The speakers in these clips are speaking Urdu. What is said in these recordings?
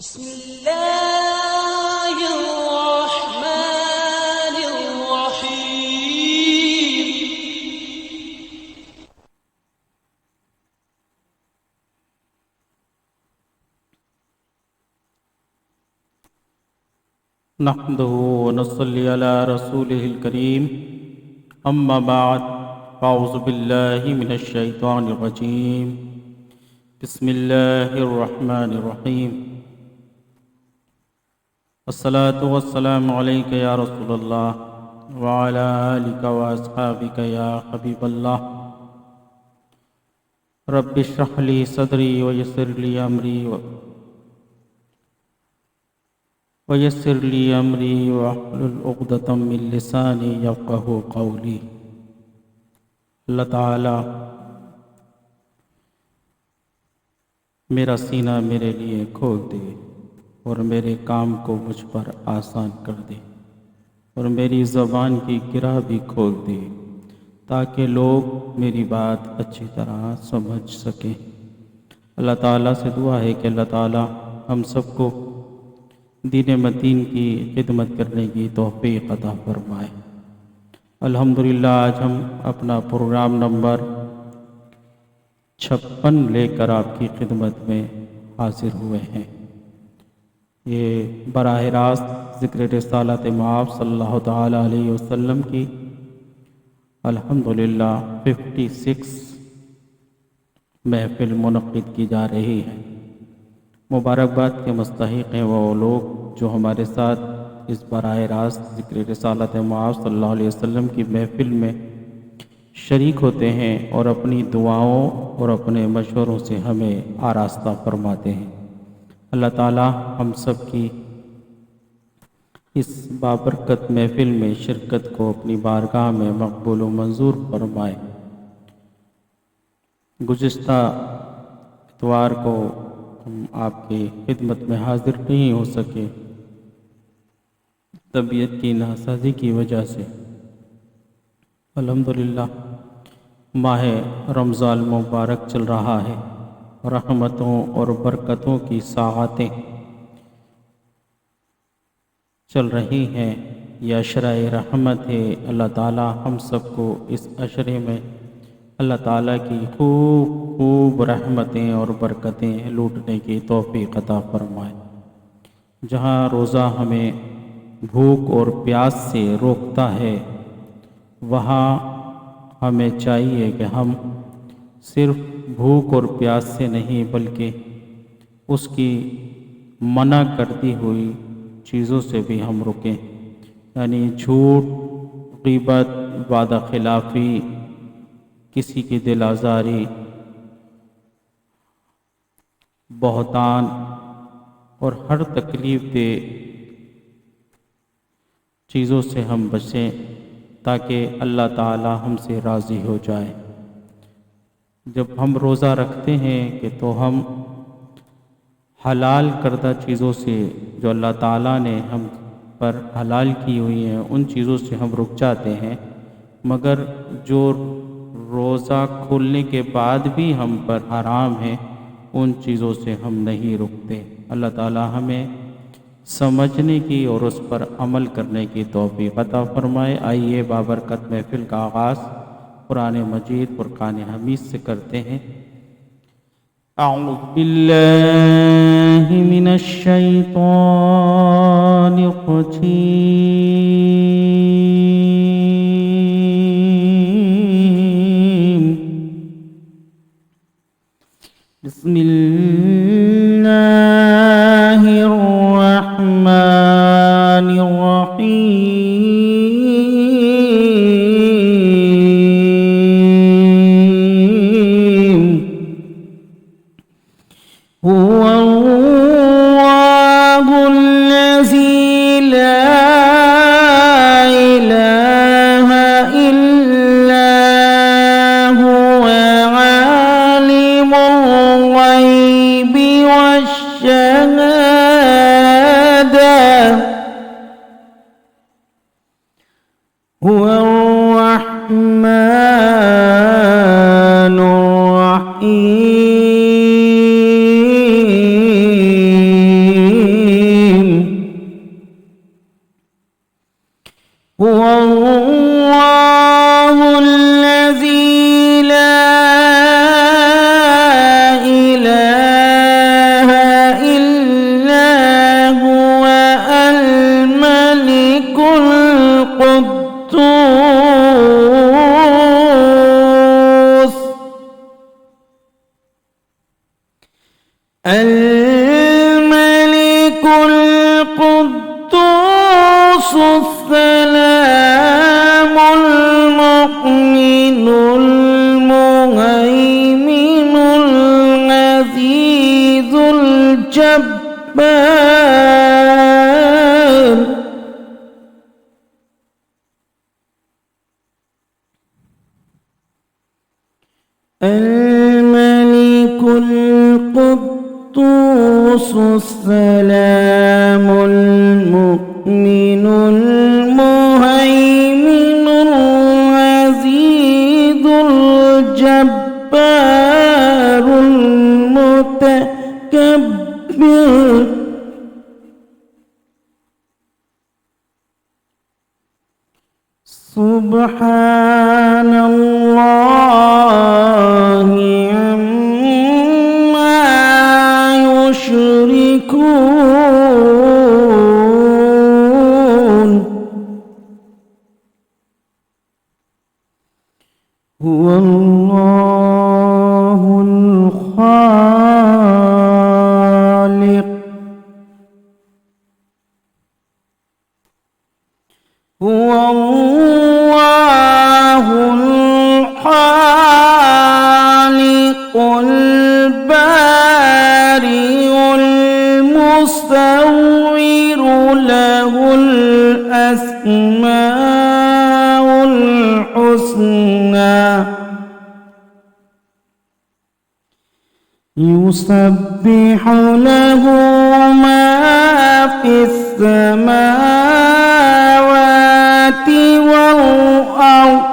بسم الله الرحمن الرحيم. نحمده ونصلي على رسوله الكريم أما بعد فأعوذ بالله من الشيطان الرجيم بسم الله الرحمن الرحيم الصلاة والسلام عليك يا رسول الله وعلى آلك وأصحابك يا حبيب الله رب اشرح لي صدري ويسر لي أمري واحلل عقدة من لساني يفقهوا قولي. اللہ تعالی میرا سینہ میرے لیے کھول دے اور میرے کام کو مجھ پر آسان کر دے اور میری زبان کی گرہ بھی کھول دے تاکہ لوگ میری بات اچھی طرح سمجھ سکیں. اللہ تعالیٰ سے دعا ہے کہ اللہ تعالیٰ ہم سب کو دین متین کی خدمت کرنے کی توفیق عطا فرمائے. الحمدللہ آج ہم اپنا پروگرام نمبر 56 لے کر آپ کی خدمت میں حاضر ہوئے ہیں. یہ براہ راست ذکر رسالت مآب صلی اللہ تعالیٰ علیہ وسلم کی الحمدللہ 56 محفل منعقد کی جا رہی ہے. مبارکباد کے مستحق ہیں وہ لوگ جو ہمارے ساتھ اس براہ راست ذکر رسالت مآب صلی اللہ علیہ وسلم کی محفل میں شریک ہوتے ہیں اور اپنی دعاؤں اور اپنے مشوروں سے ہمیں آراستہ فرماتے ہیں. اللہ تعالی ہم سب کی اس بابرکت محفل میں شرکت کو اپنی بارگاہ میں مقبول و منظور فرمائے. گزشتہ اتوار کو ہم آپ کی خدمت میں حاضر نہیں ہو سکے طبیعت کی ناسازی کی وجہ سے. الحمدللہ ماہ رمضان مبارک چل رہا ہے، رحمتوں اور برکتوں کی ساعتیں چل رہی ہیں. یہ عشرہ رحمت ہے. اللہ تعالی ہم سب کو اس عشرے میں اللہ تعالیٰ کی خوب رحمتیں اور برکتیں لوٹنے کی توفیق عطا فرمائے. جہاں روزہ ہمیں بھوک اور پیاس سے روکتا ہے، وہاں ہمیں چاہیے کہ ہم صرف بھوک اور پیاس سے نہیں بلکہ اس کی منع کرتی ہوئی چیزوں سے بھی ہم رکیں. یعنی جھوٹ، غیبت، وعدہ خلافی، کسی کی دل آزاری، بہتان اور ہر تکلیف دہ چیزوں سے ہم بچیں تاکہ اللہ تعالی ہم سے راضی ہو جائے. جب ہم روزہ رکھتے ہیں کہ تو ہم حلال کردہ چیزوں سے جو اللہ تعالیٰ نے ہم پر حلال کی ہوئی ہیں ان چیزوں سے ہم رک جاتے ہیں، مگر جو روزہ کھولنے کے بعد بھی ہم پر حرام ہیں ان چیزوں سے ہم نہیں رکتے. اللہ تعالیٰ ہمیں سمجھنے کی اور اس پر عمل کرنے کی توفیق عطا فرمائے. آئیے بابرکت محفل کا آغاز قرآن مجید فرقان حمید سے کرتے ہیں. اعوذ باللہ من الشیطان الرجیم. بسم اللہ الرحمن الرحیم. هو اللہ الذی لا الہ الا هو عالم الغیب والشہادہ هو الرحمن الرحیم. الملك القدوس السلام المؤمن المهيمن العزيز الجبار الملك القدوس السلام المؤمن المهيمن العزيز الجبار المتكبر سبحان الله عما يشركون هو الله الخالق هو الله الخالق البارئ المصور له الأسماء الحسنى يسبح له ما في السماوات والأرض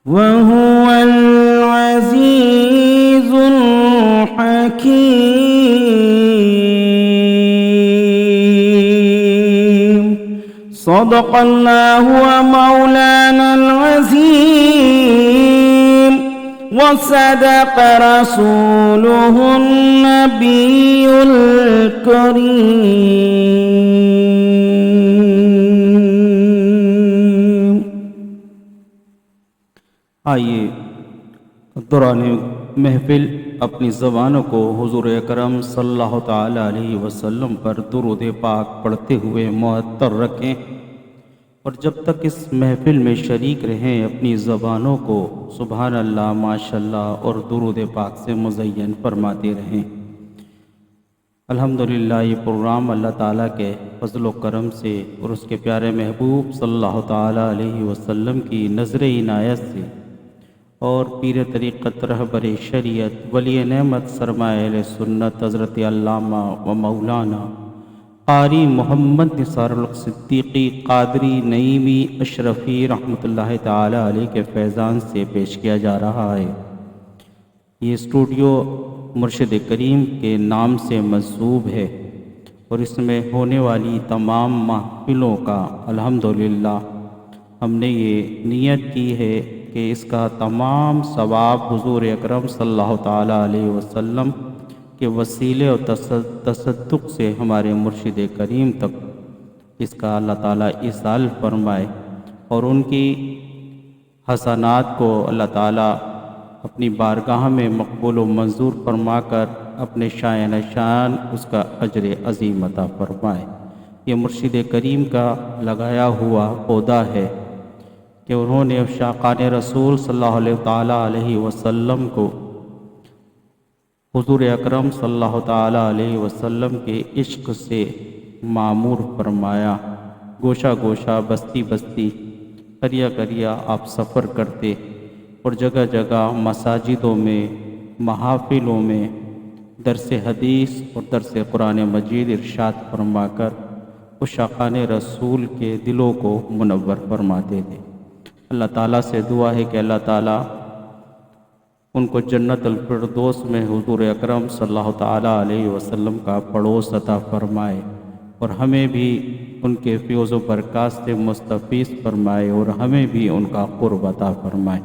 وهو العزيز الحكيم صدق الله ومولانا العظيم وصدق رسوله النبي الكريم آئیے دوران محفل اپنی زبانوں کو حضور اکرم صلی اللہ تعالی علیہ وسلم پر درود پاک پڑھتے ہوئے معطر رکھیں اور جب تک اس محفل میں شریک رہیں اپنی زبانوں کو سبحان اللہ ماشاءاللہ اور درود پاک سے مزین فرماتے رہیں۔ الحمدللہ یہ پروگرام اللہ تعالیٰ کے فضل و کرم سے اور اس کے پیارے محبوب صلی اللہ تعالیٰ علیہ وسلم کی نظر عنایت سے اور پیر طریقت رہبر شریعت ولی نعمت سرمایہ اہل سنت حضرت علامہ و مولانا قاری محمد نثار الحق صدیقی قادری نعیمی اشرفی رحمۃ اللہ تعالی علیہ کے فیضان سے پیش کیا جا رہا ہے۔ یہ اسٹوڈیو مرشد کریم کے نام سے منسوب ہے اور اس میں ہونے والی تمام محفلوں کا الحمدللہ ہم نے یہ نیت کی ہے کہ اس کا تمام ثواب حضور اکرم صلی اللہ تعالی علیہ وسلم کے وسیلے اور تصدق سے ہمارے مرشد کریم تک اس کا اللہ تعالیٰ ایصال فرمائے اور ان کی حسنات کو اللہ تعالیٰ اپنی بارگاہ میں مقبول و منظور فرما کر اپنے شایان شان اس کا اجر عظیم عطا فرمائے۔ یہ مرشد کریم کا لگایا ہوا پودا ہے کہ انہوں نے عشاقان رسول صلی اللہ تعالیٰ علیہ وسلم کو حضور اکرم صلی اللہ تعالیٰ علیہ وسلم کے عشق سے معمور فرمایا۔ گوشہ گوشہ بستی بستی قریہ قریہ آپ سفر کرتے اور جگہ جگہ مساجدوں میں محافلوں میں درس حدیث اور درس قرآن مجید ارشاد فرما کر عشاقان رسول کے دلوں کو منور فرماتے تھے۔ اللہ تعالیٰ سے دعا ہے کہ اللہ تعالیٰ ان کو جنت الفردوس میں حضور اکرم صلی اللہ تعالیٰ علیہ وسلم کا پڑوس عطا فرمائے اور ہمیں بھی ان کے فیض و برکات سے مستفیض فرمائے اور ہمیں بھی ان کا قرب عطا فرمائے۔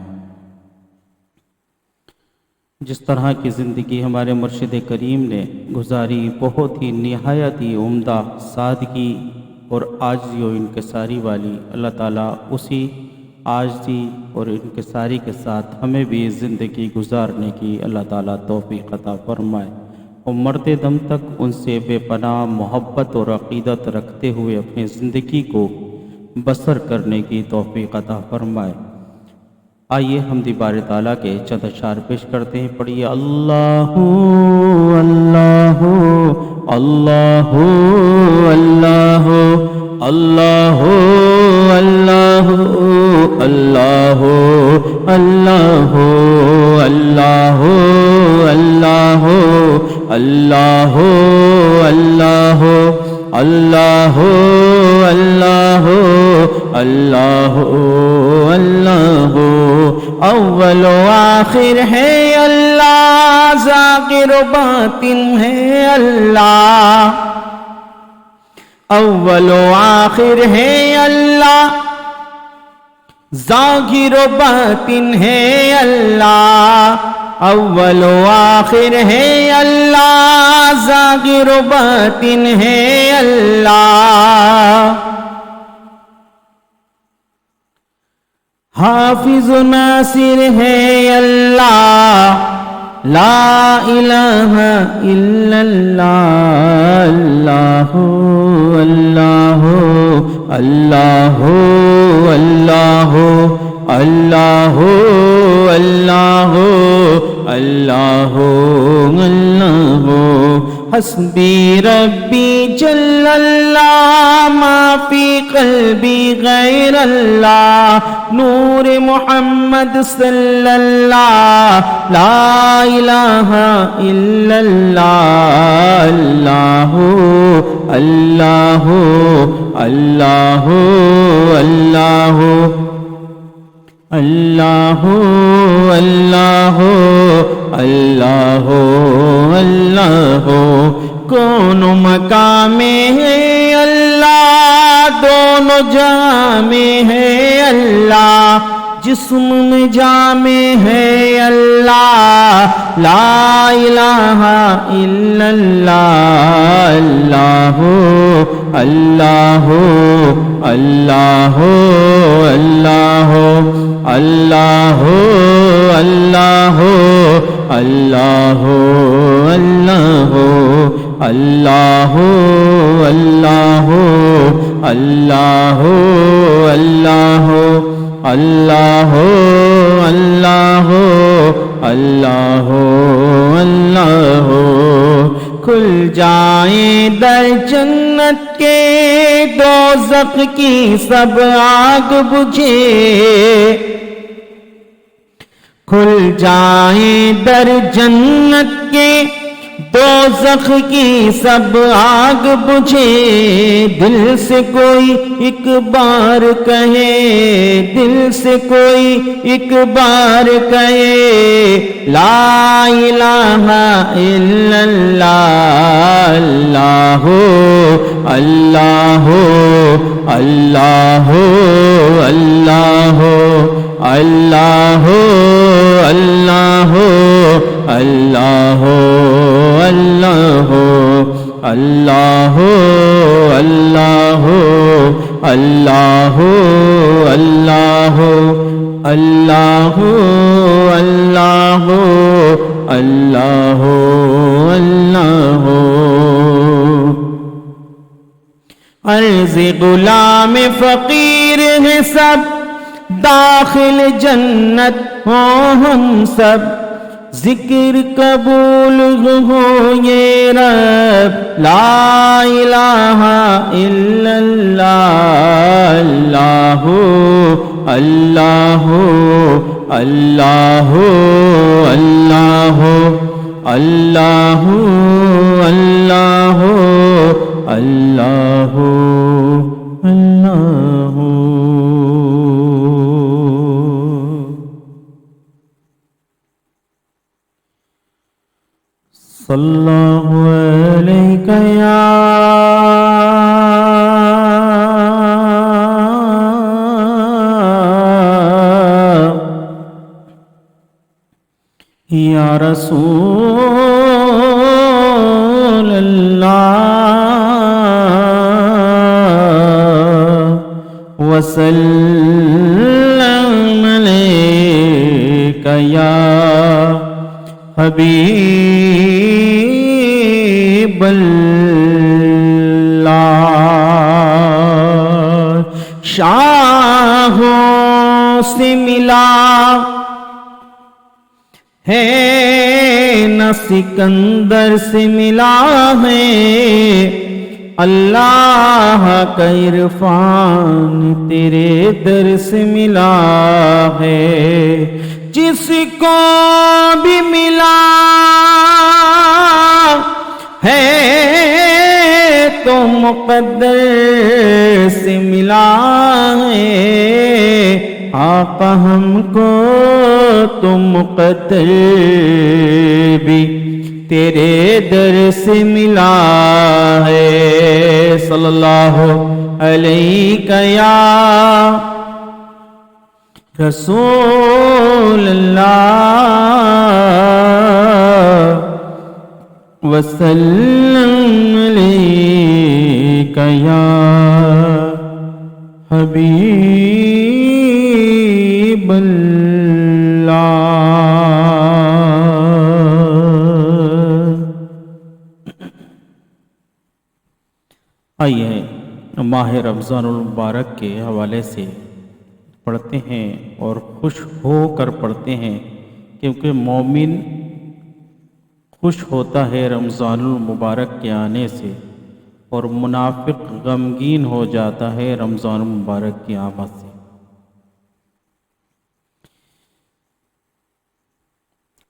جس طرح کی زندگی ہمارے مرشد کریم نے گزاری بہت ہی نہایت ہی عمدہ سادگی اور عاجزی و انکساری والی، اللہ تعالیٰ اسی عاجزی اور انکساری کے ساتھ ہمیں بھی زندگی گزارنے کی اللہ تعالیٰ توفیق عطا فرمائے، اور مرتے دم تک ان سے بے پناہ محبت اور عقیدت رکھتے ہوئے اپنی زندگی کو بسر کرنے کی توفیق عطا فرمائے۔ آئیے حمد باری تعالیٰ کے چند اشعار پیش کرتے ہیں، پڑھیے اللہ اللہ اللہ اللہ اللہ اللہ اللہ اللہ اللہ اللہ اللہ اللہ اللہ اللہ اللہ اول و آخر ہے اللہ، ظاہر و باطن ہے اللہ، اول و آخر ہے اللہ، ظاہر و باطن ہے اللہ، اول و آخر ہے اللہ، ظاہر و باطن ہے اللہ، حافظ و ناصر ہے اللہ، لا الہ الا اللہ، اللہ اللہ اللہ اللہ اللہ اللہ اللہ حسبی ربی جل اللہ، ما فی قلبی غیر اللہ، نور محمد صلی اللہ، لا الہ الا اللہ، اللہ اللہ اللہ اللہ اللہ اللہ اللہ کون مقام ہے اللہ، دونوں جہاں میں ہے اللہ، جسم میں جامع ہے اللہ، لا الہ الا اللہ، اللہ اللہ اللہ اللہ اللہ اللہ اللہ اللہ اللہ اللہ اللہ اللہ اللہ اللہ اللہ کھل جائیں در جنت کے، دوزخ کی سب آگ بجھے، کھل جائیں در جنت کے، دوزخ کی سب آگ بجھے، دل سے کوئی ایک بار کہے، دل سے کوئی ایک بار کہے، لا الہ الا اللہ، اللہ اللہ اللہ اللہ اللہ اللہ اللہ اللہ اللہ اللہ اللہ اللہ اللہ اللہ عرض غلام فقیر ہے سب، داخل جنت ہو ہم سب، ذکر قبول ہو یہ رب، لا الہ الا اللہ، اللہ اللہ اللہ اللہ اللہ اللہ اللہ صلی اللہ علیہ یا رسول اللہ وسلم حبیب اللہ شاہوں سے ملا ہے نہ سکندر سے ملا ہے اللہ کا عرفان تیرے در سے ملا ہے جس کو بھی ملا ہے تو مقدر سے ملا ہے آقا ہم کو تو مقدر بھی تیرے در سے ملا ہے صلی اللہ علیہ یا رسول اللہ وسلم علیک یا حبیب اللہ۔ آئیے ماہ رمضان المبارک کے حوالے سے پڑھتے ہیں اور خوش ہو کر پڑھتے ہیں، کیونکہ مومن خوش ہوتا ہے رمضان المبارک کے آنے سے، اور منافق غمگین ہو جاتا ہے رمضان المبارک کی آمد سے۔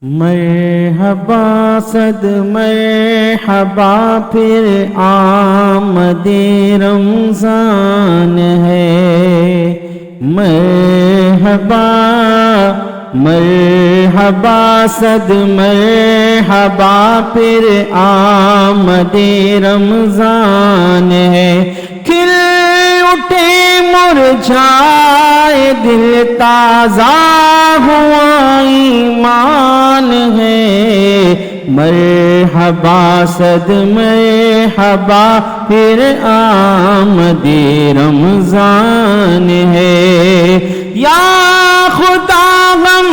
مرحبا صد مرحبا پھر آمد رمضان ہے، مرحبا مرحبا صد مرحبا پھر آمد رمضان ہے، کھل اٹھے مرجھائے دل تازہ ہوا ایمان ہے، مرحبا صد مرحبا پھر آمد رمضان ہے، یا خدا غم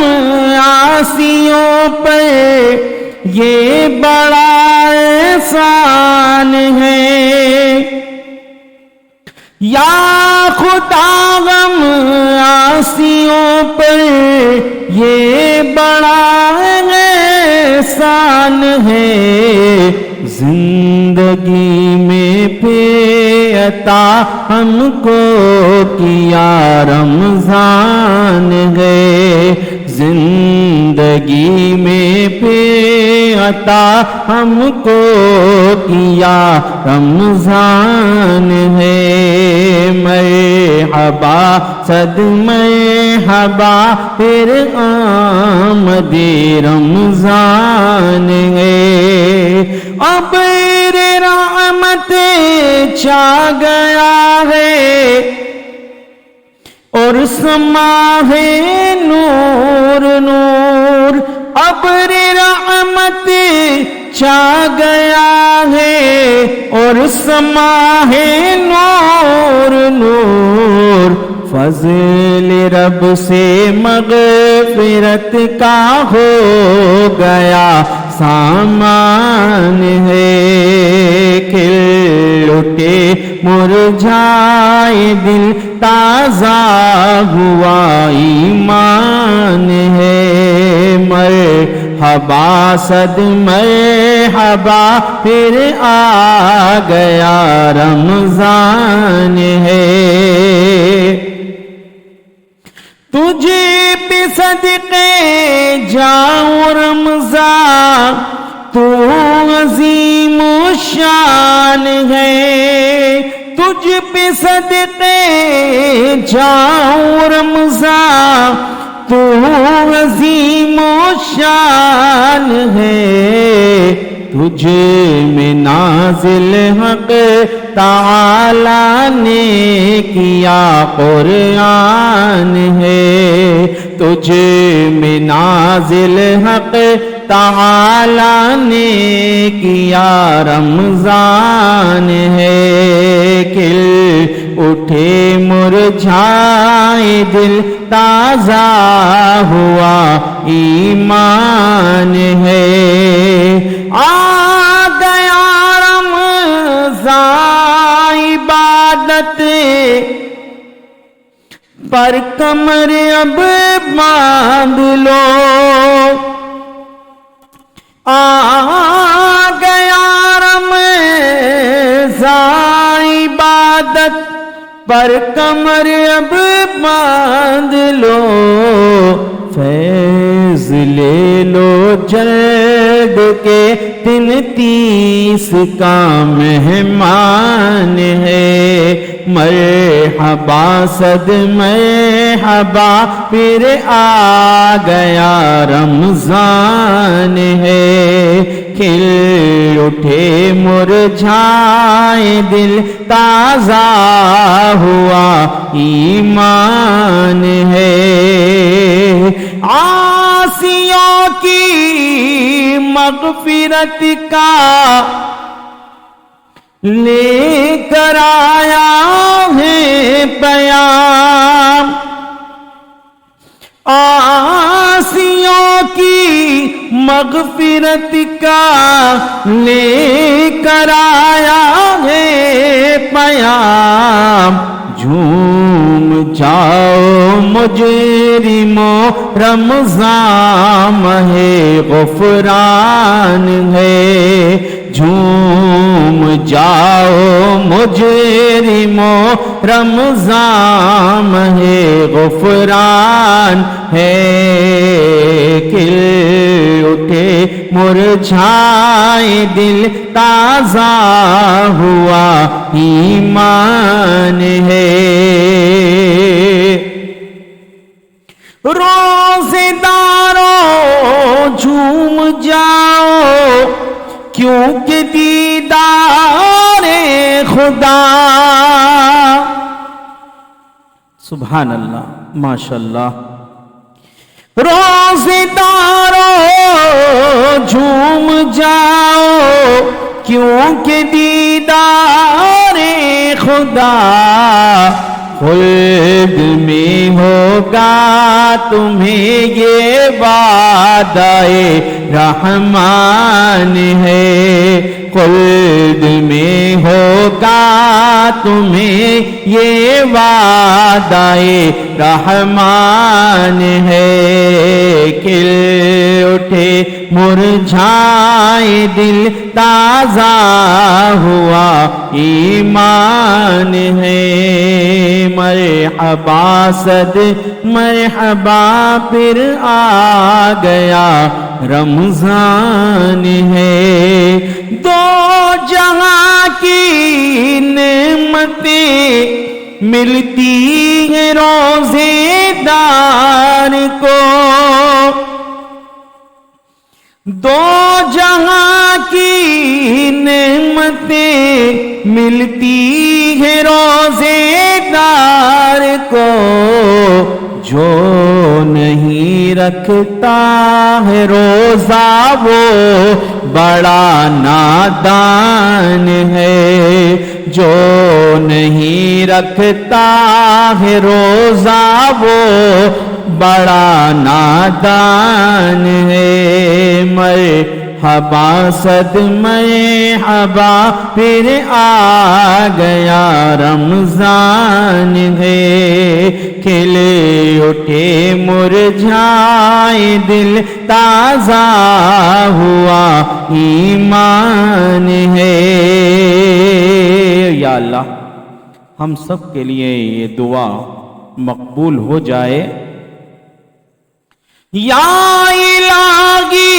عاصیوں پر یہ بڑا احسان ہے، یا خدا غم عاصیوں پر یہ بڑا احسان ہے، زندگی میں پھر عطا ہم کو کیا رمضان ہے، زندگی میں پھر عطا ہم کو کیا رمضان ہے، مرحبا صد مرحبا پھر آمد رمضان ہے، ابر رحمت چھا گیا ہے اور سما ہے نور نور، ابر رحمت چھا گیا ہے اور سما ہے نور نور، فضل رب سے مغفرت کا ہو گیا سامان ہے، کھل اٹھے مرجھائے دل تازہ ہوا ایمان ہے، مرحبا صد مرحبا پھر آ گیا رمضان ہے، تجھے پہ صدقے جاؤں رمضان تو عظیم الشان ہے، تجھ پہ صدقے جاؤں رمضان تو عظیم الشان ہے، تجھ میں نازل حق تعالیٰ نے کیا قرآن ہے، تجھ میں نازل حق تعالیٰ نے کیا رمضان ہے، کھل اٹھے مرجھائے دل تازہ ہوا ایمان ہے۔ آ گیا رمضان عبادت پر کمر اب باندھ لو، آ گیا رمضان عبادت پر کمر اب باندھ لو، فیض لے لو جلد کے 33 کا مہمان ہے۔ مرحبا صد مرحبا پھر آ گیا رمضان ہے، کھل اٹھے مرجھائے دل تازہ ہوا ایمان ہے۔ عاصیوں کی مغفرت کا لے کر آیا ہے پیام، عاصیوں کی مغفرت کا لے کر آیا ہے پیام، جھوم جاؤ مجرموں رمضان ہے غفران ہے، جھوم جاؤ مجرموں رمضان ہے غفران ہے، کھل اٹھے مرجھائے دل تازہ ہوا ایمان ہے۔ روزے داروں جھوم جاؤ کیونکہ دیدار خدا، سبحان اللہ ماشاءاللہ۔ روزے داروں جھوم جاؤ کیونکہ دیدار خدا، خلد میں ہوگا تمہیں یہ وعدہ رحمان ہے، خلد میں ہوگا تمہیں یہ وعدہ رحمان ہے، کھل اٹھے مرجھائے دل تازہ ہوا ایمان ہے۔ مرحبا صد مرحبا پھر آ گیا رمضان ہے، دو جہاں کی نعمتیں ملتی ہیں روزے دار کو، دو جہاں کی نعمتیں ملتی ہیں روزے دار کو، جو نہیں رکھتا ہے روزہ وہ بڑا نادان ہے، جو نہیں رکھتا ہے روزہ وہ بڑا نادان ہے۔ مرحبا صد مرحبا پھر آ گیا رمضان ہے، کھلے اٹھے مرجھائے دل تازہ ہوا ایمان ہے۔ یا اللہ ہم سب کے لیے یہ دعا مقبول ہو جائے۔ یا الہی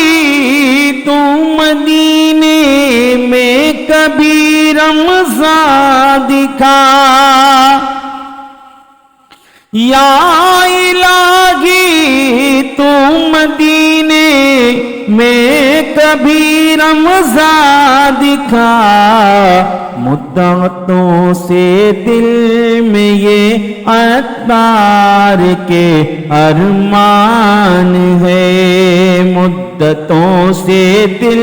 تو مدینے میں کبھی رمضان دکھا، یا الہی تو مدینے میں کبھی رمضان دکھا، مدتوں سے دل میں یہ اتبار کے ارمان ہے، مدتوں سے دل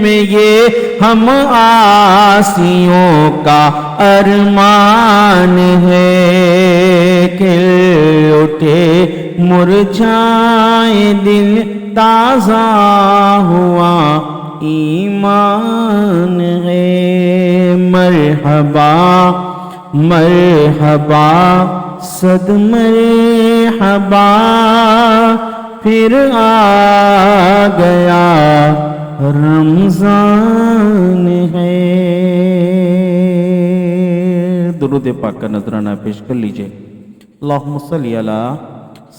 میں یہ ہم آسیوں کا ارمان ہے، کھل اٹھے مرجھائے دل تازہ ہوا ایمان ہے، مرحبا مرحبا صد مرحبا پھر آ گیا رمضان ہے۔ درود پاک کا نذرانہ پیش کر لیجئے۔ اللہم صلی علی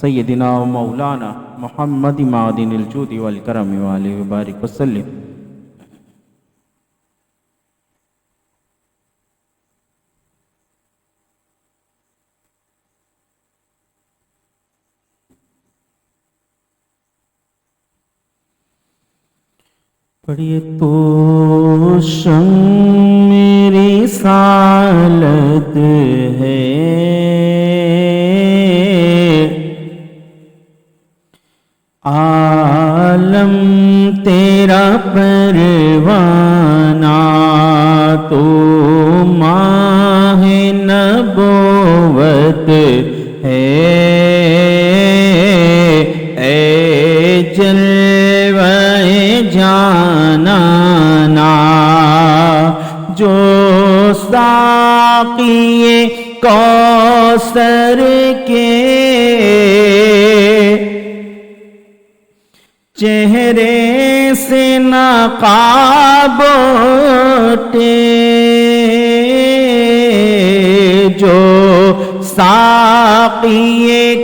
سیدنا و مولانا محمد معدن الجود والکرم وآلہ وبارک وسلم۔ پڑھیے تو میری رسالت ہے، عالم تیرا پروانہ، تو ماہ نبوت ہے، اے جلوہ جانانا، جو ساقی کوثر کے چہرے سے نقاب اٹھے، جو ساقی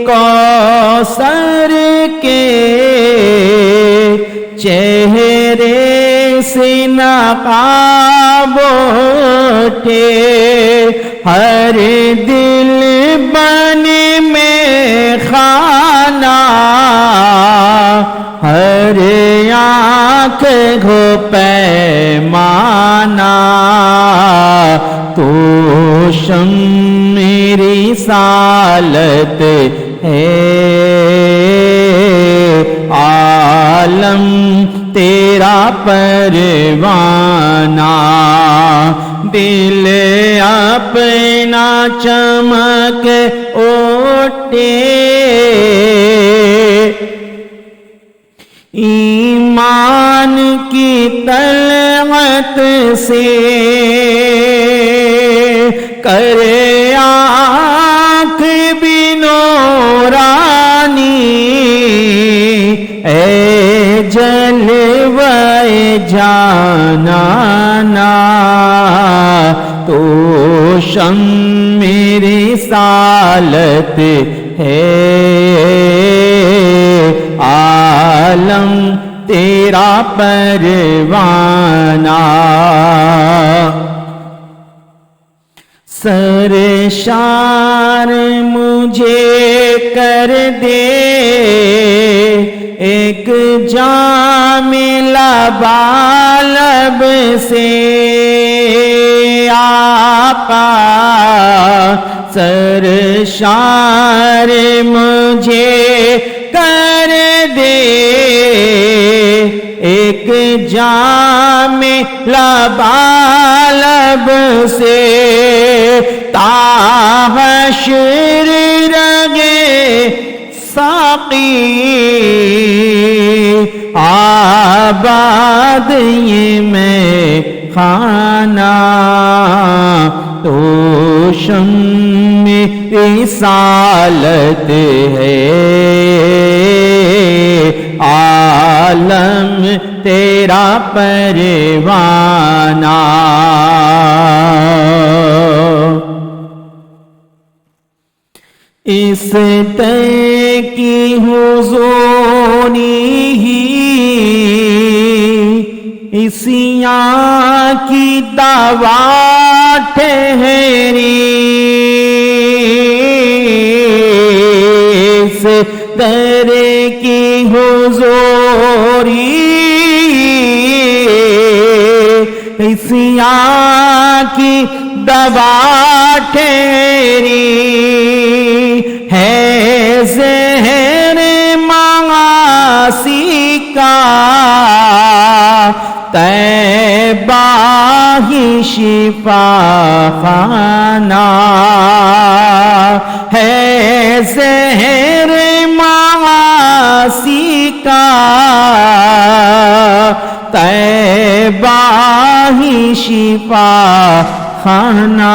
کوثر کے چہرے سے نقاب اٹھے، ہر دل بن میں خانہ، ہر آنکھ گھو پیمانہ، تو شمع رسالت ہے، عالم تیرا پروانہ، دل اپنا چمک اٹھے، ایمان کی طلعت سے کرے آنکھ بھی نورانی، اے جلوہ جانانا، تو شمع رسالت ہے، عالم تیرا پروانہ، سرشار مجھے کر دے ایک جام لبالب سے آقا، سرشار مجھے کر دے ایک جام لبالب سے، تا حشر رگے ساقی آباد یہ میں خانہ، تو شمع رسالت ہے، عالم تیرا پروانہ، اس طے کی حضوری ہی اسیاں کی دعویٰ ٹھہری، اس طرح کی حضوری عصیاں کی دوا ٹھہری ہے زہر معاصی کا طیبہ ہی شفا خانہ ہے زہر معاصی کا طیبہ ہی شفا خانہ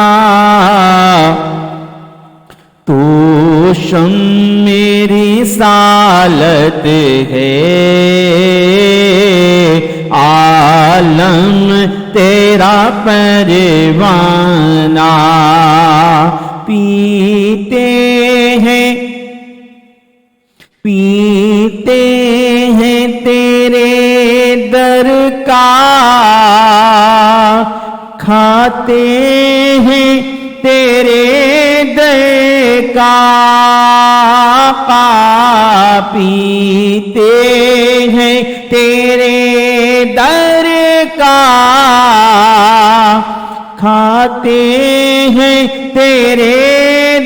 تو شم میری رسالت ہے عالم تیرا پروانہ پیتے ہیں تیرے در کا کھاتے ہیں تیرے در کا پیتے ہیں تیرے در کا کھاتے ہیں تیرے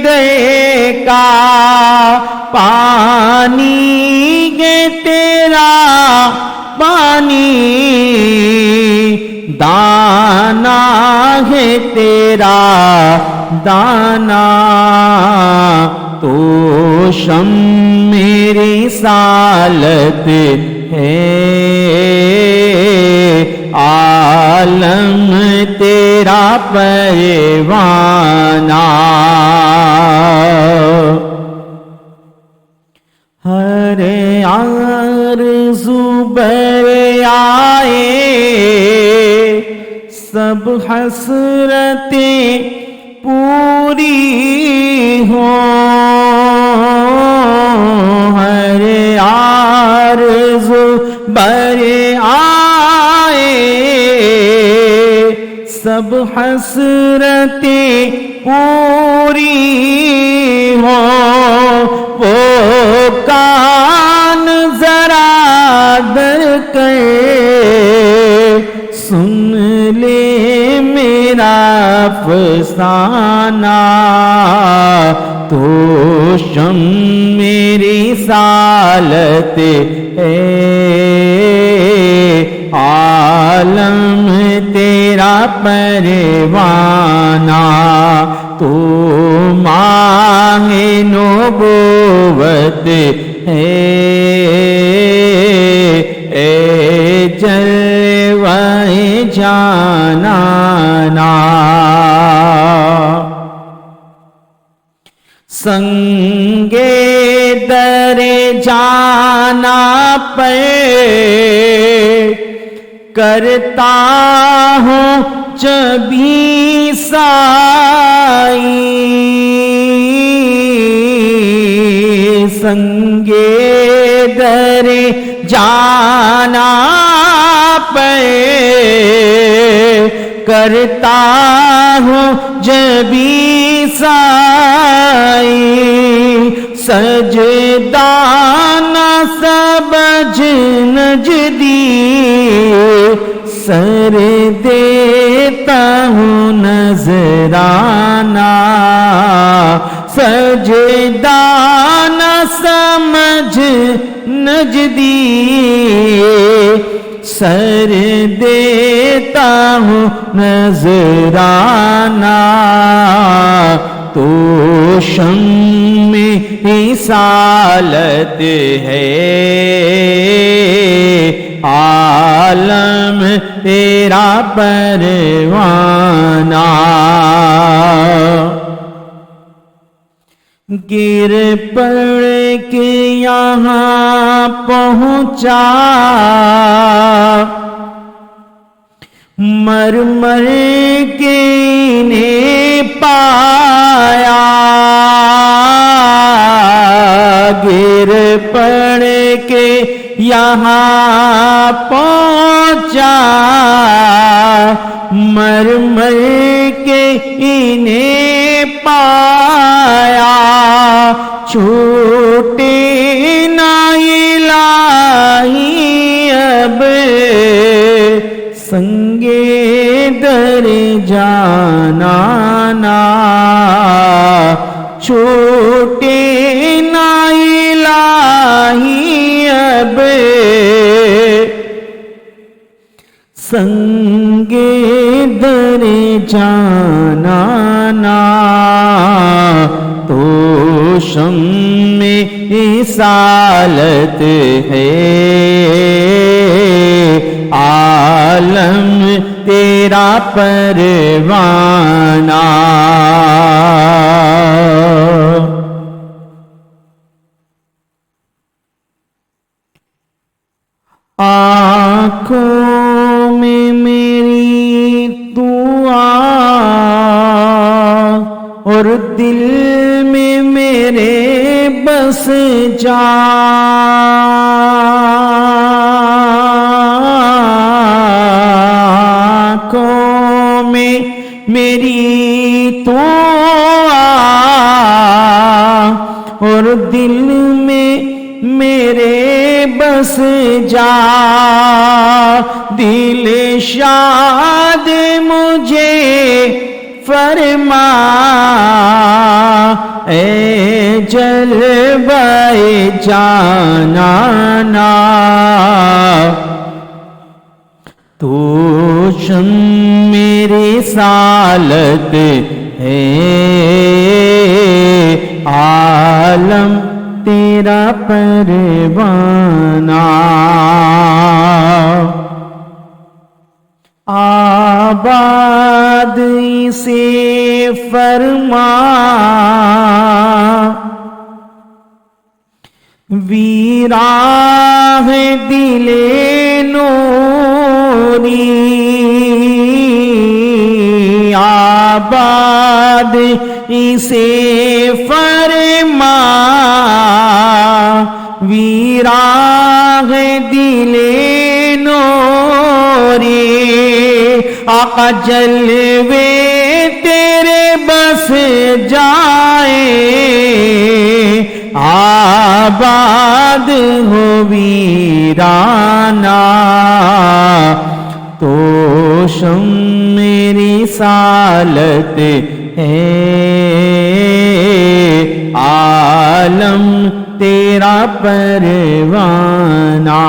در کا پانی ہے تیرا پانی دانا ہے تیرا دانا تو شم میری رسالت ہے عالم تیرا پروانہ ہر آرزو بر آئے سب حسرتیں پوری ہوں ہر آرزو بر آئے سب حسرتیں پوری ہوں وہ کان ذرا در کر سن لے میرا افسانہ تو شم میری رسالت ہے عالم تیرا پروانہ تو ماہ نبوت ہے اے جلوہ جانانا سنگے در جانا پہ کرتا ہوں جبھی سائی سنگے در جانا پہ کرتا ہوں جبھی سائی سجدہ نہ سبج نجدی سر دیتا ہوں نذرانہ سجدہ نہ سمجھ نجدی سر دیتا ہوں نذرانہ تو شم رسالت ہے عالم تیرا پروانہ گر پڑ کے یہاں پہنچا مر مر کے انہیں پایا گر پڑ کے یہاں پہنچا مر مر کے انہیں پایا چھوٹے نہ الہی اب سنگے در جانا نا چھوٹے نا الہی اب سنگ در جانا نا تو شمع رسالت ہے عالم تیرا پروانہ آنکھوں میں میری تو آ اور دل میں میرے بس جا آنکھوں میں میری تو آ اور دل میں میرے بس جا دل شاد مجھے فرما اے جلوہ جانانا تو شمع رسالت ہے عالم تیرا پروانہ آباد اسے فرما ویراہ دل نوری آباد اسے فرما ویراہ دل نوری آقا جلوے تیرے بس جائے آباد ہو ویرانہ تو شمع رسالت ہے عالم تیرا پروانہ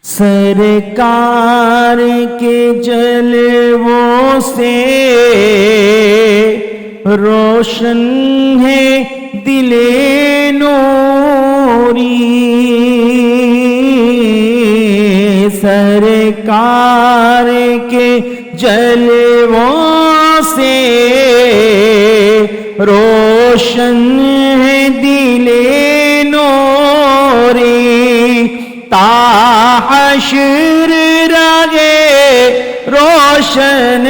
سرکار کے جلووں سے روشن ہے دل نوری سرکار کے جلووں سے روشن ہے دل نوری تا حشر رہے روشن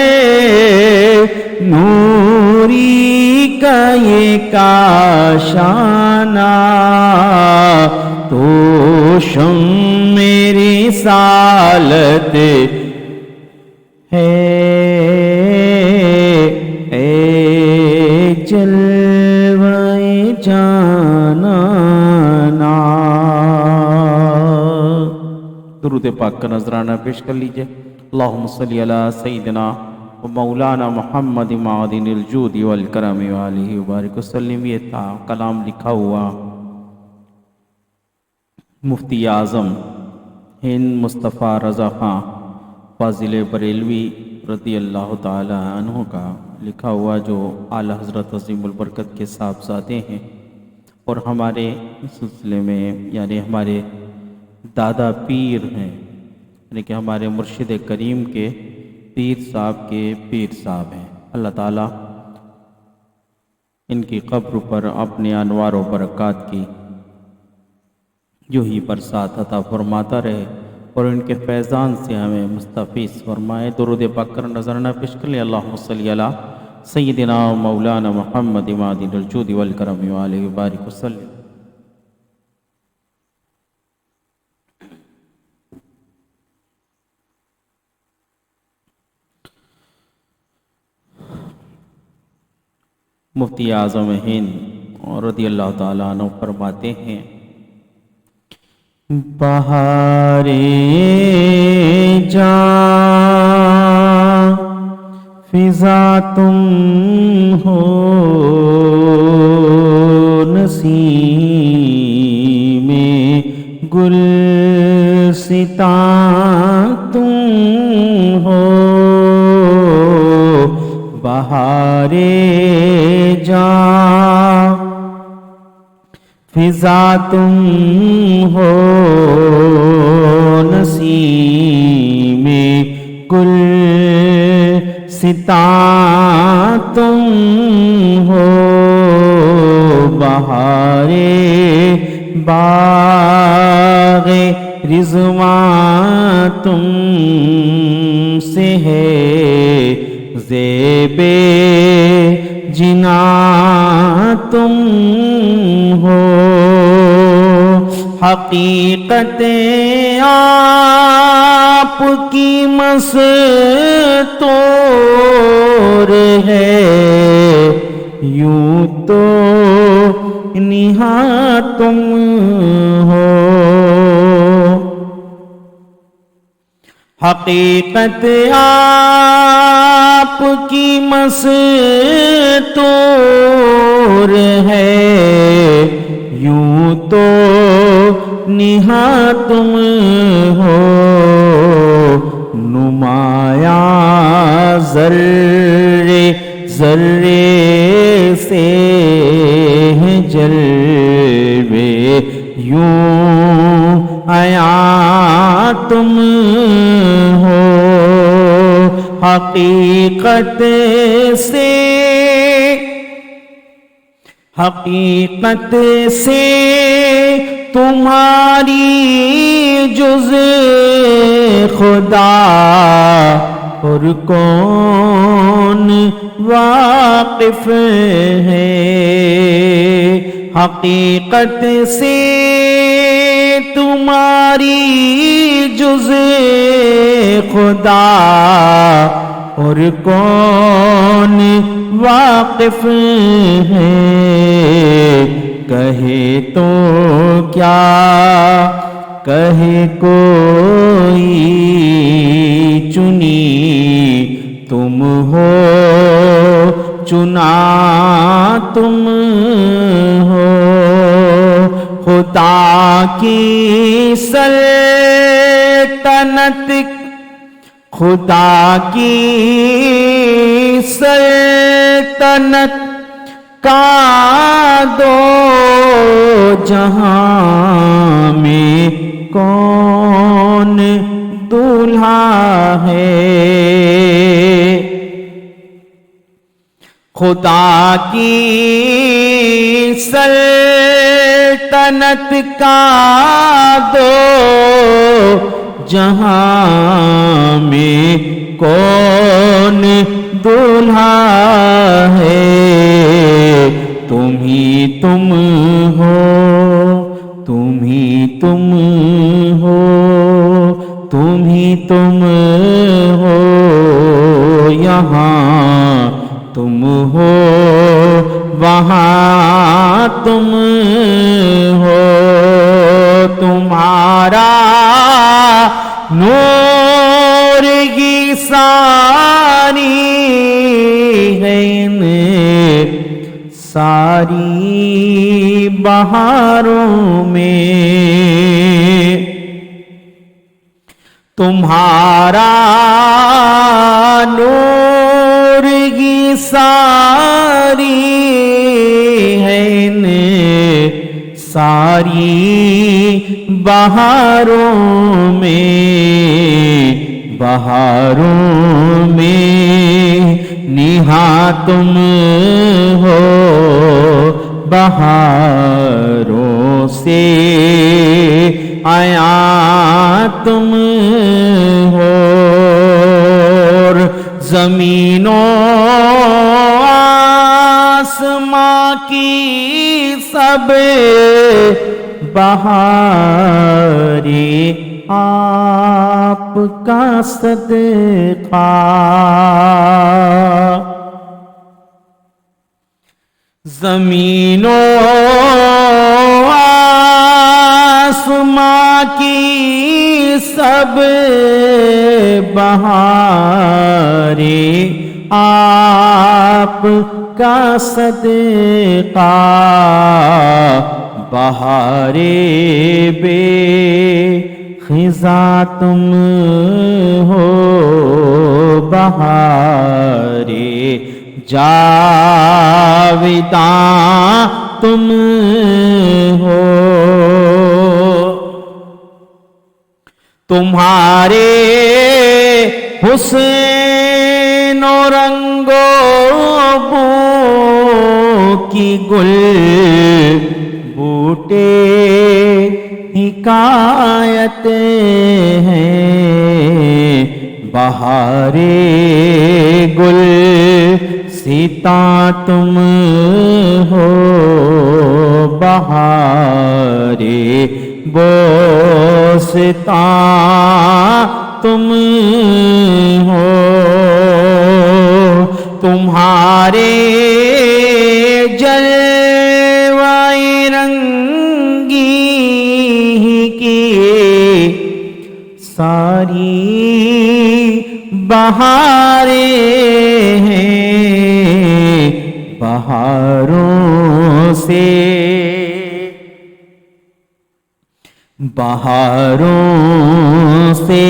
نوری کا یہ کاشانہ تو شمع رسالت ہے اے جلوہ جانانا درود پاک کا نذرانہ پیش کر لیجئے اللہم صلی علی سیدنا و مولانا محمد معدن الجود والکرم وآلہ وبارک وسلم یہ تھا کلام لکھا ہوا مفتی اعظم ہند مصطفیٰ رضا خان فاضل بریلوی رضی اللہ تعالی عنہ کا لکھا ہوا جو اعلیٰ حضرت عظیم البرکت کے صاحبزادے ہیں اور ہمارے سلسلے میں یعنی ہمارے دادا پیر ہیں یعنی کہ ہمارے مرشد کریم کے پیر صاحب کے پیر صاحب ہیں اللہ تعالیٰ ان کی قبر پر اپنے انوار و برکات کی جو ہی برسات عطا فرماتا رہے اور ان کے فیضان سے ہمیں مستفیض فرمائے درود پاک کر نذرانہ پیش کر لیں اللہم صلی علی سیدنا مولانا محمد معدن الجود والکرم وآلہ وبارک وسلم مفتی اعظم ہند رضی اللہ تعالیٰ عنہ فرماتے ہیں بہارِ جاں فضا تم ہو نسیم گلستاں تم ہو بہار جاں فضا تم ہو نسیم گلستاں تم ہو بہار باغ رضوان تم سے ہے زیب جناں تم ہو حقیقت آپ کی مستور ہے یوں تو نہاں تم ہو حقیقت آپ کی مستور ہے یوں تو نہاں تم ہو نمایاں ذرے ذرے سے جلوے یوں عیاں تم ہو حقیقت سے تمہاری جز خدا اور کون واقف ہے حقیقت سے تمہاری جز خدا اور کون واقف ہے کہے تو کیا کہے کوئی چنی تم ہو چنا تم ہو خدا کی سلطنت خدا کی سلطنت کا دو جہاں میں کون دولہا ہے خدا کی سلطنت کا دو جہاں میں کون دولہا ہے تم ہی تم ہو تم ہی تم ہو تم ہی تم ہو یہاں تم ہو وہاں تم ہو تمہارا نور کی ساری ہے ساری بہاروں میں تمہارا نور کی ساری ہے ساری بہاروں میں نہاں تم ہو بہاروں سے عیاں تم ہو زمین و آسماں کی سب بہاریں آپ کا صدقہ زمین و آسماں کی سب بہارے آپ کا صدقہ، بہارے بے خزاں تم ہو، بہارے جاویداں تم ہو، تمہارے حسن و رنگ و بو کی گل بوٹے حکایت ہیں، بہارے گل سیتا تم ہو، بہارے بوستان تم ہو، تمہارے جلوۂ رنگی کی ساری بہاریں ہیں، بہاروں سے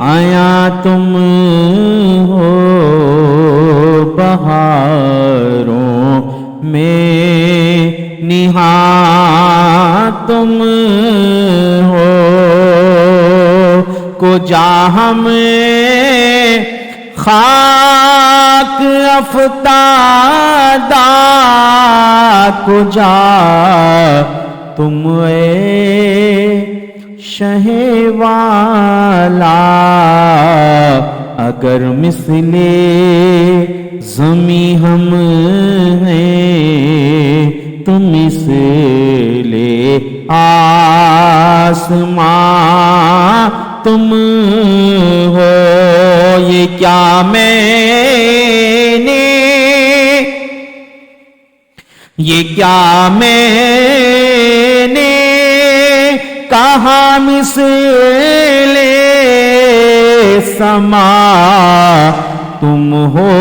آیا تم ہو، بہاروں میں نہاں تم ہو، کجا ہم خاک افتادہ، کجا تم شہ والا، اگر مثل زمیں ہم ہیں تو مثل آسمان تم ہو، یہ کیا میں نے کہا مثل سما تم ہو،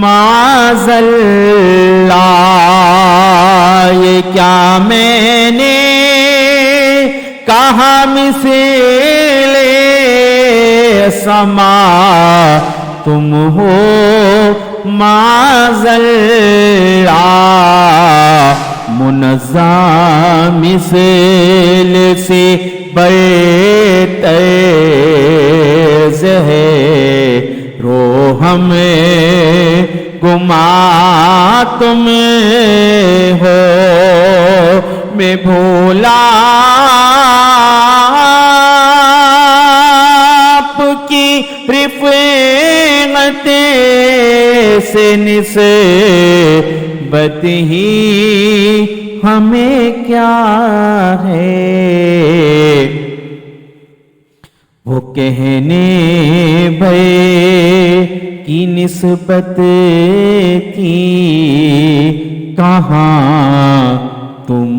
معاذ اللہ، یہ کیا میں نے کہا مثل سما تم ہو، معاذ اللہ، منزہ مثل سے برتیز ہے روح میں گما تم ہو، میں بھولا آپ کی رفعت سے نسبت ہی ہمیں کیا ہے، وہ کہنے بھائی کی نسبت کی، کہاں تم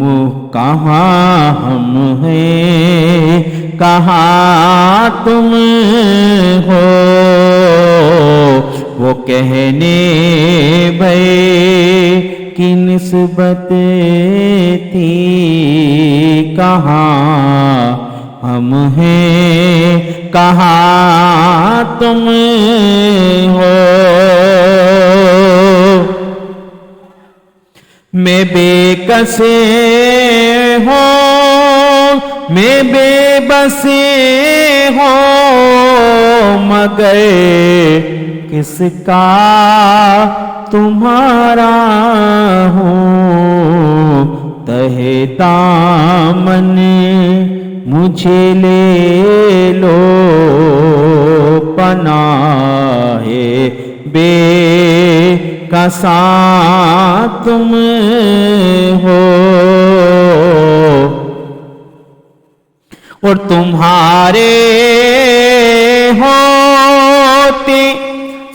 کہاں ہم ہیں، کہاں تم ہو، وہ کہنے بھائی کی نسبت تھی، کہاں ہم ہیں، کہاں تم ہو، میں بے کس ہوں، میں بے بس ہوں، مگر کس کا تمہارا ہوں، تہے دامن مجھے لے لو، پناہ بے کساں تم ہو، اور تمہارے ہوتے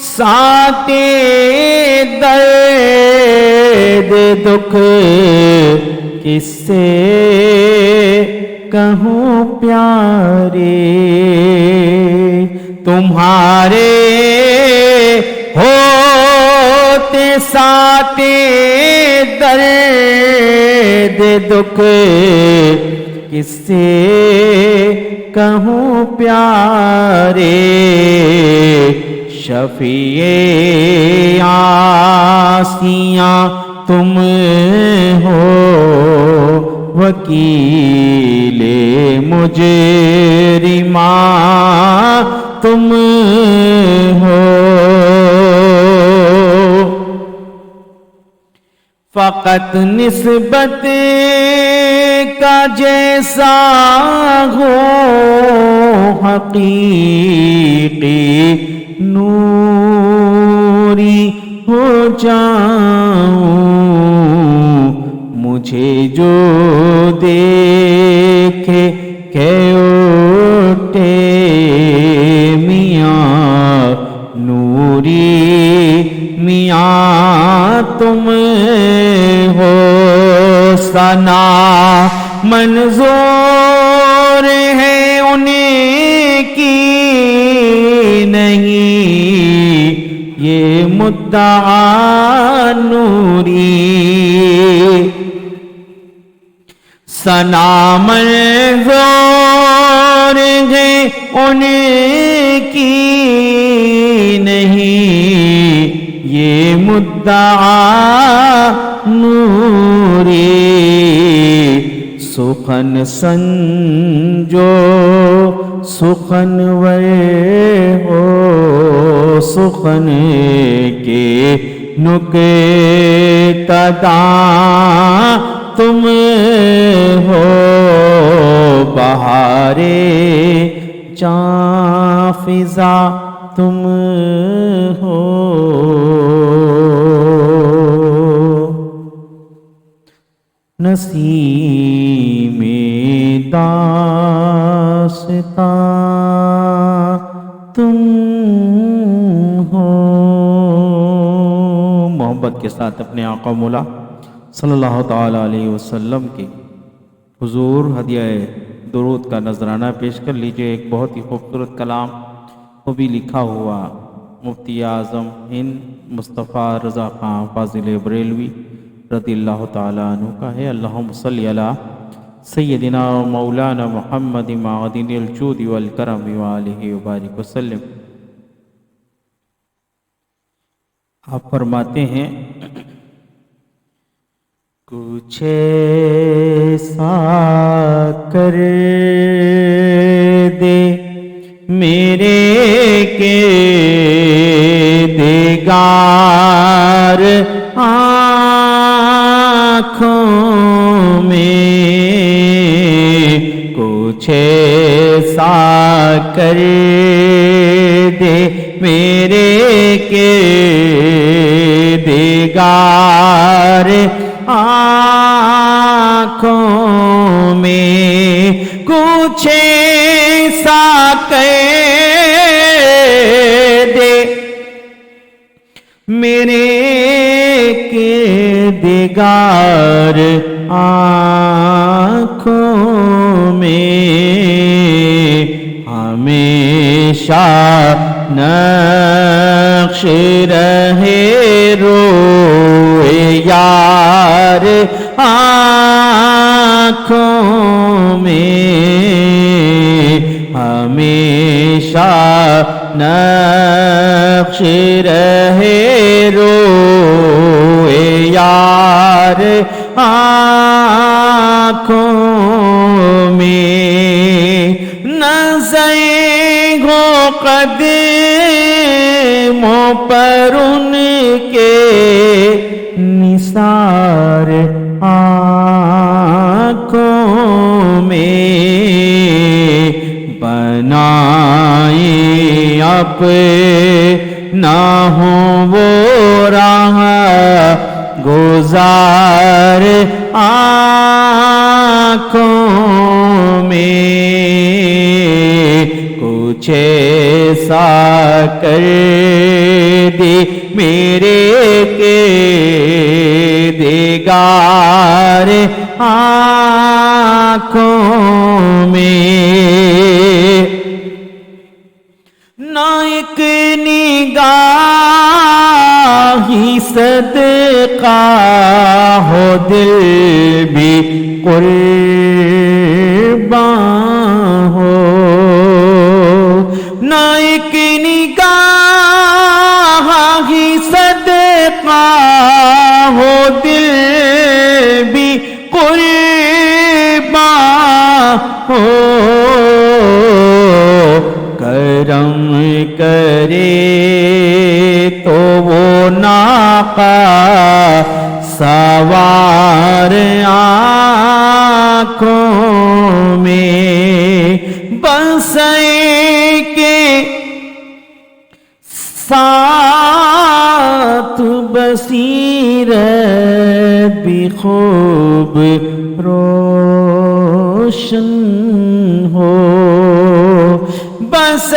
ساتھ درد دکھ کس سے کہوں پیارے، تمہارے ہوتے ساتے درد دکھ کس سے کہوں پیارے، شفیع آسیاں تم ہو، وکیل مجرماں تم ہو، فقط نسبت کا جیسا ہو حقیقی نوری ہو جاؤں، مجھے جو دیکھے کہ اٹھے میاں نوری میاں تم ہو، ثنا منظور ہے انہیں کی نہیں، یہ مدعا نوری، ثنا منظور ہے انہیں کی نہیں، یہ مدعا نوری، سخن سنجو سخنور ہو، سخن کے نکتہ داں تم ہو، بہارے جاں فضا تم ہو، نسیم داستاں تم ہو۔ محبت کے ساتھ اپنے آقا مولا صلی اللہ تعالی علیہ وسلم کے حضور ہدیہ درود کا نذرانہ پیش کر لیجئے۔ ایک بہت ہی خوبصورت کلام وہ بھی لکھا ہوا مفتی اعظم ہند مصطفیٰ رضا خان فاضل بریلوی رضی اللہ تعالیٰ عنہ کا ہے۔ اللہم صلی علی سیدنا و مولانا محمد معدن الجود والکرم وآلہ وبارک وسلم۔ آپ فرماتے ہیں کچھ ایسا کر دے میرے کے دیگار آنکھوں میں، کچھ ایسا کر دے میرے کے دیگار آنکھوں میں، کچھ ایسا کر دے میرے کے دیگار آنکھوں میں، ہمیشہ نقش رہے روئے یار آنکھوں میں، ہمیشہ نقش رہے روئے یار آنکھوں میں، نظر ہو قدموں پر ان کے نثار آنکھوں میں، بنائیں اپنا ہوں وہ راہ گزار آنکھوں میں، کچھ ایسا کر دے میرے کے دیگار آنکھوں میں، نہ ایک نگاہی صدقہ ہو دل بھی قربان ہو، نہ ایک نگاہی صدقہ ہو دل بھی قربان ہو، کرم کرے تو وہ ناقہ سوار آنکھوں میں، بس کے ساتھ بصیرت بھی خوب روشن ہو، بس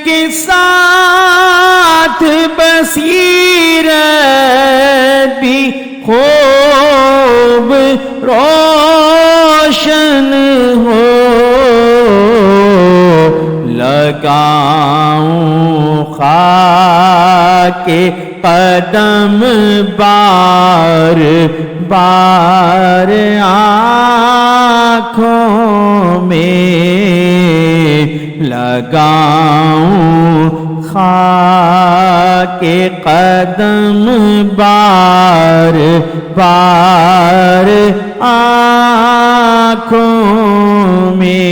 کے ساتھ بصیرت بھی خوب روشن ہو، لگاؤں خاک قدم بار بار آنکھوں میں، لگاؤں خاک قدم بار بار آنکھوں میں،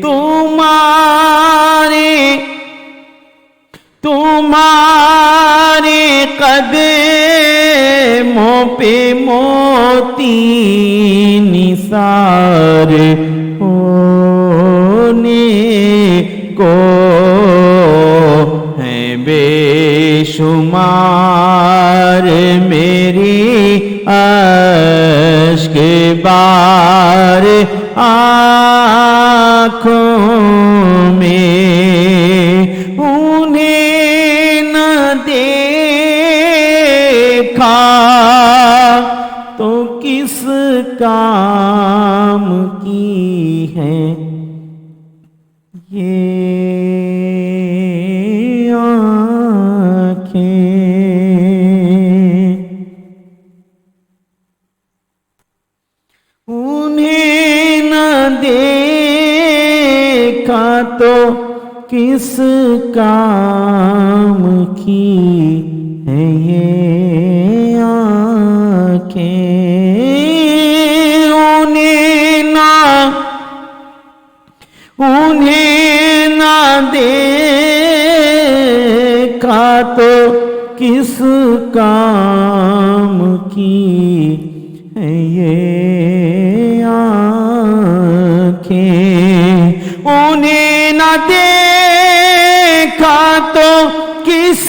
تمہارے قدموں پہ موتی نثار ہونے کو ہیں بے شمار، میری اشک بار آنکھوں میں، انہیں نہ دیکھا تو کس کام کی ہے یہ آنکھیں، انہیں نہ دیکھا تو کس کام کی ہے یہ آنکھیں، انہیں نہ دیکھا تو کس کام کی ہے یہ آنکھیں، انہیں نہ دیکھا تو کس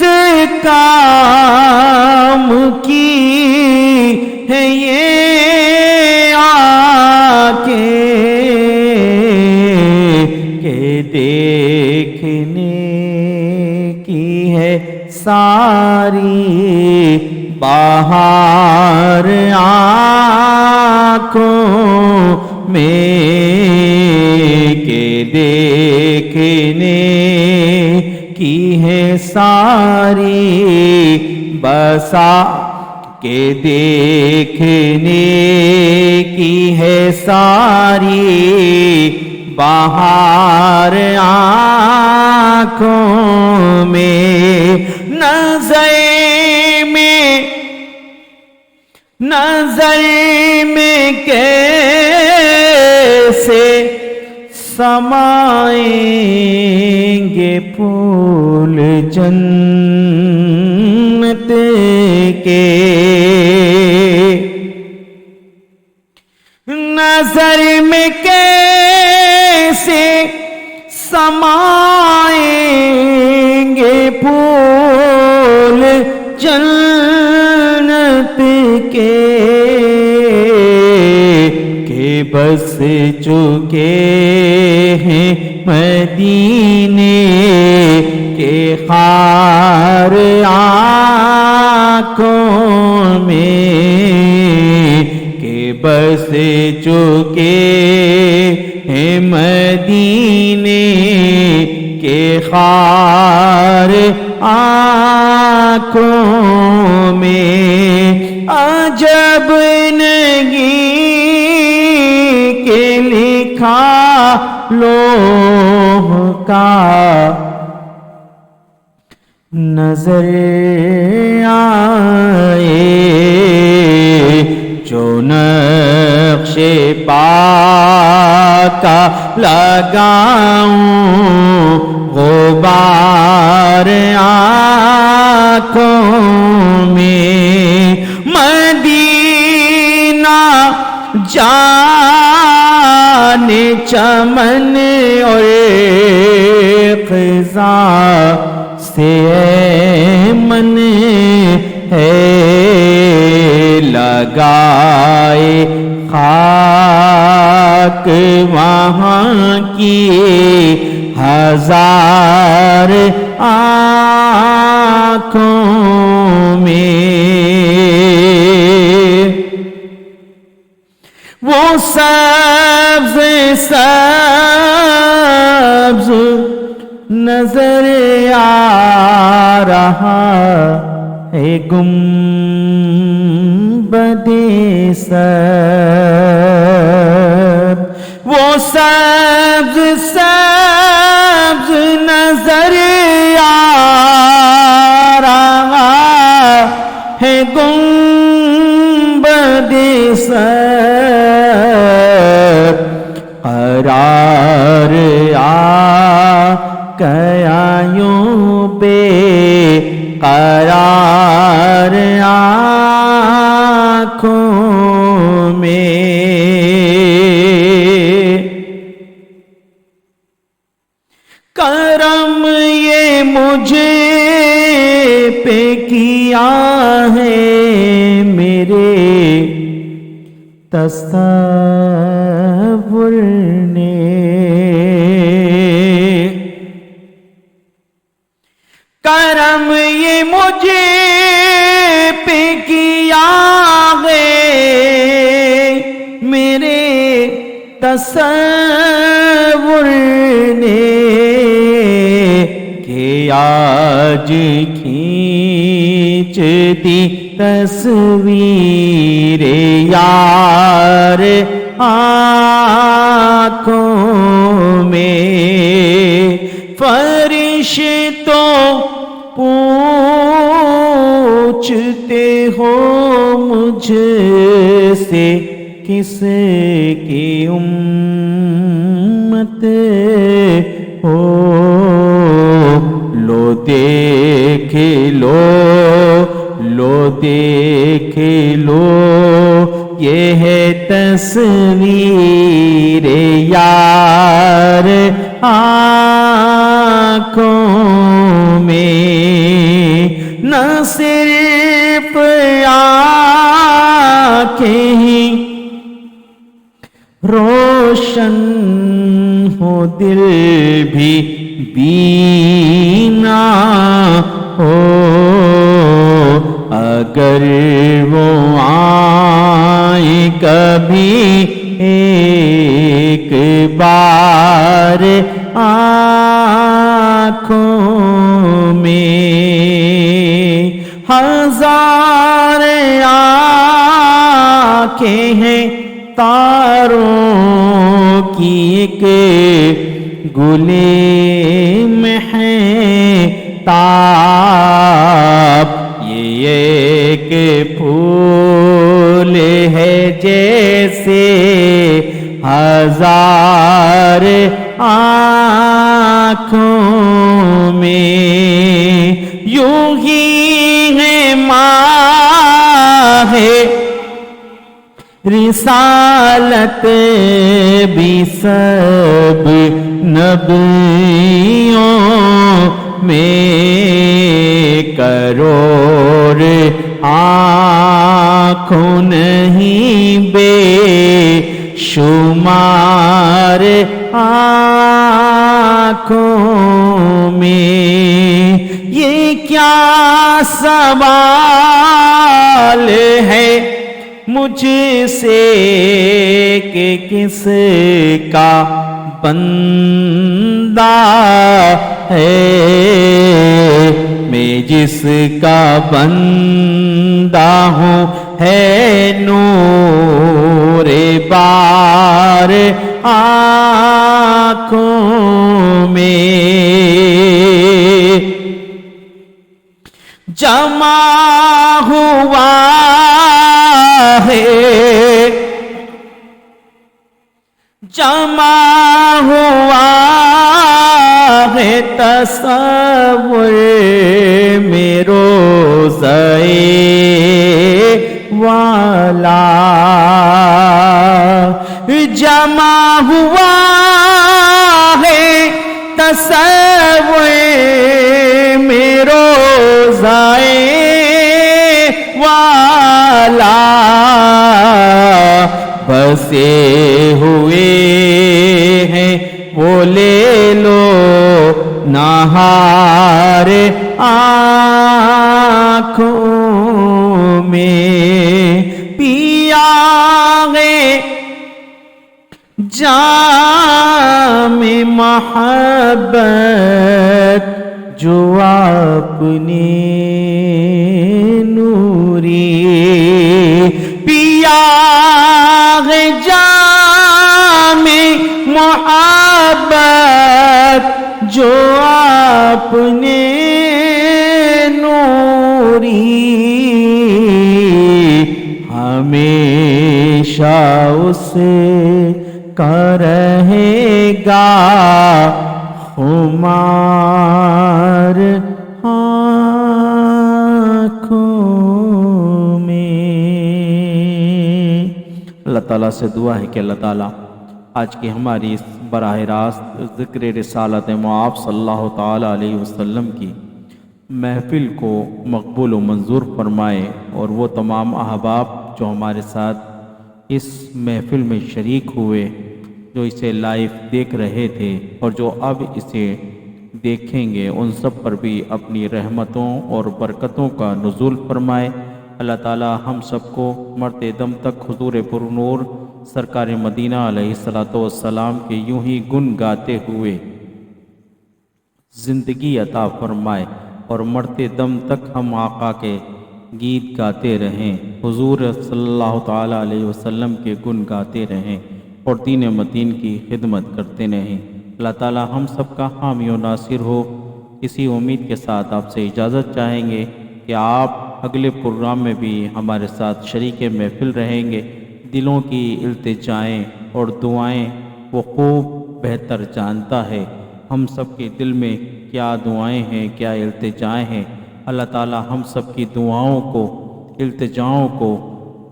کام کی ہے یہ آنکھیں، کہ دیکھنے کی ہے ساری بہار آنکھوں میں، کہ دیکھنے کی ہے ساری بسا، کہ دیکھنے کی ہے ساری بہار آنکھوں میں، نظر میں کیسے سمائیں گے پھول جنت کے، نظر میں کیسے سمائیں گے پھول جنت کے، کہ بس چکے ہیں مدینے کے خار آنکھوں میں، کہ بس چکے ہیں مدینے کے خار آنکھوں میں عجب نہیں کہ لکھا لوح کا نظر آئے جو نقش پا کا لگاؤں غبار آنکھوں میں مدینہ جان چمن اور خزاں سے من ہے لگائے خاک وہاں کی ہزار آنکھوں میں وہ سبز سبز نظر آ رہا ہے گنبد سب وہ سبز سبز نظر آ رہا ہے گنبد سب قرار آ گیا یوں بے قرار آنکھوں میں کرم یہ مجھے پہ کیا ہے میرے تصور نے کرم یہ مجھے پہ کیا ہے میرے تصور نے کہ آج کھینچ دی تصویر یار آنکھوں میں فرشتوں پوچھتے ہو مجھ سے کس کی امت ہو لو دیکھ لو یہ ہے تصویر یار آنکھوں میں نہ صرف آنکھیں ہی روشن ہو دل بھی بینا ہو اگر وہ آئے کبھی ایک بار آنکھوں میں ہزار آنکھیں ہیں تاروں کی ایک گلے میں ہے تاب یہ ایک پھول ہے جیسے ہزار آنکھوں میں یوں ہی ہے ماہ رسالت بھی سب نبیوں میں کروڑ آنکھوں نہیں بے شمار آنکھوں میں یہ کیا سوال ہے مجھ سے کہ کس کا بندہ ہے میں جس کا بندہ ہوں ہے نور بار آنکھوں میں جمع ہوا ہے جمع ہوا ہے تصور میں روضہ والا جمع ہوا ہے تصور میں روضہ والا بسے ہوئے ہیں وہ لے لو نہار آنکھوں میں پیا گے جام محبت جو اپنے نوری پیا گے جام محبت جو اپنے نوری ہمیشہ اسے کا رہے گا خمار آنکھوں میں۔ اللہ تعالیٰ سے دعا ہے کہ اللہ تعالیٰ آج کی ہماری اس براہ راست ذکر رسالت مآب صلی اللہ تعالیٰ علیہ وسلم کی محفل کو مقبول و منظور فرمائے، اور وہ تمام احباب جو ہمارے ساتھ اس محفل میں شریک ہوئے، جو اسے لائیو دیکھ رہے تھے اور جو اب اسے دیکھیں گے، ان سب پر بھی اپنی رحمتوں اور برکتوں کا نزول فرمائے۔ اللہ تعالیٰ ہم سب کو مرتے دم تک حضور پرنور سرکار مدینہ علیہ السلام کے یوں ہی گن گاتے ہوئے زندگی عطا فرمائے، اور مرتے دم تک ہم آقا کے گیت گاتے رہیں، حضور صلی اللہ تعالیٰ علیہ وسلم کے گن گاتے رہیں، اور دین متین کی خدمت کرتے رہیں۔ اللہ تعالیٰ ہم سب کا حامی و ناصر ہو۔ اسی امید کے ساتھ آپ سے اجازت چاہیں گے کہ آپ اگلے پروگرام میں بھی ہمارے ساتھ شریک محفل رہیں گے۔ دلوں کی التجائیں اور دعائیں وہ خوب بہتر جانتا ہے، ہم سب کے دل میں کیا دعائیں ہیں، کیا التجائیں ہیں۔ اللہ تعالیٰ ہم سب کی دعاؤں کو، التجاؤں کو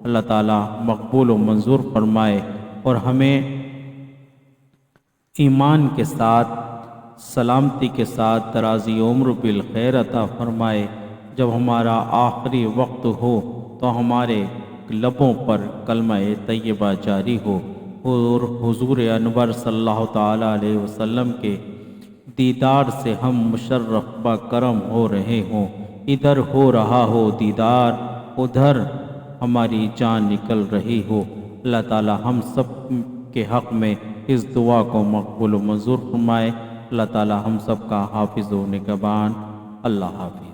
اللہ تعالیٰ مقبول و منظور فرمائے، اور ہمیں ایمان کے ساتھ، سلامتی کے ساتھ درازی عمر بالخیر عطا فرمائے۔ جب ہمارا آخری وقت ہو تو ہمارے لبوں پر کلمہ طیبہ جاری ہو، اور حضور انور صلی اللہ تعالیٰ علیہ وسلم کے دیدار سے ہم مشرف با کرم ہو رہے ہوں۔ ادھر ہو رہا ہو دیدار، ادھر ہماری جان نکل رہی ہو۔ اللہ تعالیٰ ہم سب کے حق میں اس دعا کو مقبول و منظور فرمائے۔ اللہ تعالیٰ ہم سب کا حافظ و نگہبان۔ اللہ حافظ۔